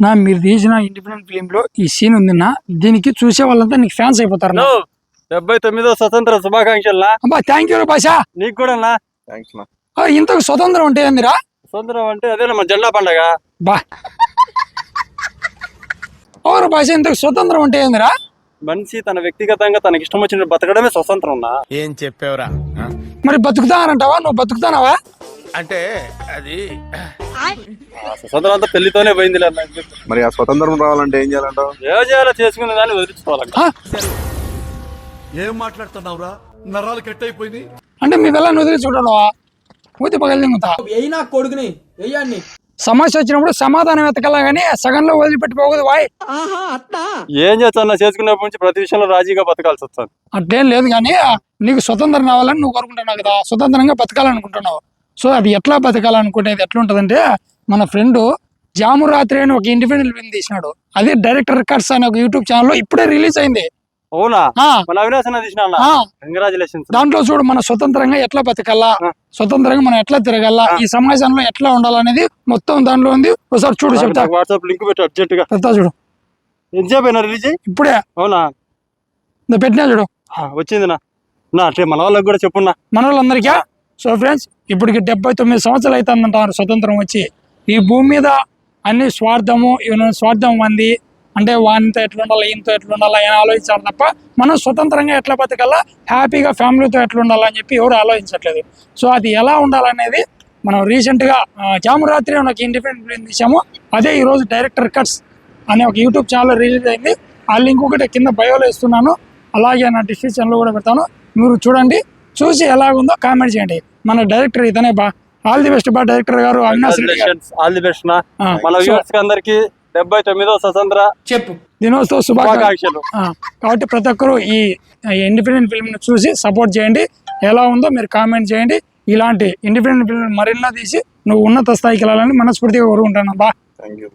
నా మీరు తీసిన ఇండిపెండెంట్ ఫిలిం లో ఈ సీన్ ఉందన్నా, దీనికి చూసే వాళ్ళంతా నీకు ఫ్యాన్స్ అయిపోతారు. 79వ స్వతంత్ర శుభాకాంక్షలు. అబ్బా థ్యాంక్ యూ భాషా. నీకు కూడా ఇంతకు స్వతంత్రం అంటే ఏందిరా? స్వతంత్రం అంటే అదే మన జెండా పండగ. బా ఓరు భాష, ఇంతకు స్వతంత్రం అంటే ఏందిరా? మనిషి తన వ్యక్తిగతంగా తనకి ఇష్టం వచ్చిన బతకడమే స్వతంత్రం. ఏం చెప్పావురా? మరి బతుకుతానంటావా? నువ్వు బతుకుతానావా? అంటే అది స్వతంత్రం అంతా పెళ్లితోనే పోయింది. మరి ఆ స్వతంత్రం రావాలంటే ఏం చేయాలంటావు? ఏం చేయాలో చేసుకునే దాన్ని వదిలించుకోవాలంట. ఏం మాట్లాడుతున్నావురా? నరాలు కట్ అయిపోయింది. అంటే మీ వెళ్ళని వదిలించుకుంటున్నావా? మూతి పగలు దింగుతా. కొడుకుని వెయ్యాన్ని సమస్య వచ్చినప్పుడు సమాధానం వెతకాలా గానీ సగంలో వదిలిపెట్టిపోకూడదు. వాయ్ ఏం చేస్తా చేసుకున్నప్పటి నుంచి ప్రతి విషయంలో రాజీగా బతకాల్సి వస్తుంది. అట్లేం లేదు కానీ నీకు స్వతంత్రం రావాలని నువ్వు కోరుకుంటున్నావు కదా, స్వతంత్రంగా బతకాలనుకుంటున్నావు. సో అది ఎట్లా బతకాలనుకునేది ఎట్లుంటదంటే, మన ఫ్రెండ్ జాము రాత్రి అని ఒక ఇండిపెండెంట్ ఫిల్మ్ తీసినాడు. అది డైరెక్టర్ రికార్డ్స్ అనే ఒక యూట్యూబ్ ఛానల్ లో ఇప్పుడే రిలీజ్ అయింది. అవునా? మన అవినాశ్ అన్న తీసిన కంగ్రాచులేషన్స్. దాంట్లో చూడు మన స్వతంత్రంగా ఎట్లా బతకాలా, స్వతంత్రంగా మనం ఎట్లా తిరగాలా, ఈ సమాజంలో ఎట్లా ఉండాలనేది మొత్తం దాంట్లో ఉంది. ఒకసారి చూడు, చెప్తా. వాట్సాప్ లింక్ పెట్టి అర్జెంట్ గా చెప్తా చూడు. ఎంతసేపు అయినా రిలీజ్? ఇప్పుడే. అవునా? పెట్టినా చూడు, వచ్చింది నా అట్లే మన వాళ్ళకి కూడా చెప్పున్నా, మన వాళ్ళందరికీ. సో ఫ్రెండ్స్, ఇప్పటికి 79 సంవత్సరాలు అవుతుందంటారు స్వతంత్రం వచ్చి. ఈ భూమి మీద అన్ని స్వార్థము, స్వార్థం మంది అంటే వానితో ఎట్లుండాలా, ఈయనతో ఎట్లుండాలా అని ఆలోచించాలి తప్ప మనం స్వతంత్రంగా ఎట్లా బతకాలా, హ్యాపీగా ఫ్యామిలీతో ఎట్లుండాలా అని చెప్పి ఎవరు ఆలోచించట్లేదు. సో అది ఎలా ఉండాలనేది మనం రీసెంట్గా జామురాత్రి ఒక ఇండిపెండెంట్ ఫిల్మ్ తీసాము. అదే ఈరోజు డైరెక్టర్ కట్స్ అనే ఒక యూట్యూబ్ ఛానల్ రిలీజ్ అయింది. ఆ లింక్ ఒకటి కింద బయోలో ఇస్తున్నాను, అలాగే నా డిస్క్రిప్షన్లో కూడా పెడతాను. మీరు చూడండి, చూసి ఎలాగుందో కామెంట్ చేయండి. మన డైరెక్టర్ ఇతనే బా. ఆల్ ది బెస్ట్ బా డైరెక్టర్ గారు, అవినాష్ రెడ్డి గారు. ఆల్ ది బెస్ట్ నా. మన వ్యూవర్స్ అందరికి 79వ స్వతంత్ర దినోత్సవ శుభాకాంక్షలు. కాబట్టి ప్రతి ఒక్కరు ఈ ఇండిపెండెంట్ ఫిల్మ్ ని చూసి సపోర్ట్ చేయండి. ఎలా ఉందో మీరు కామెంట్ చేయండి. ఇలాంటి ఇండిపెండెంట్ ఫిల్మ్ మరెన్నో తీసి నువ్వు ఉన్నత స్థాయికి వెళ్ళాలని మనస్ఫూర్తిగా కోరుకుంటాను బా. Thank you.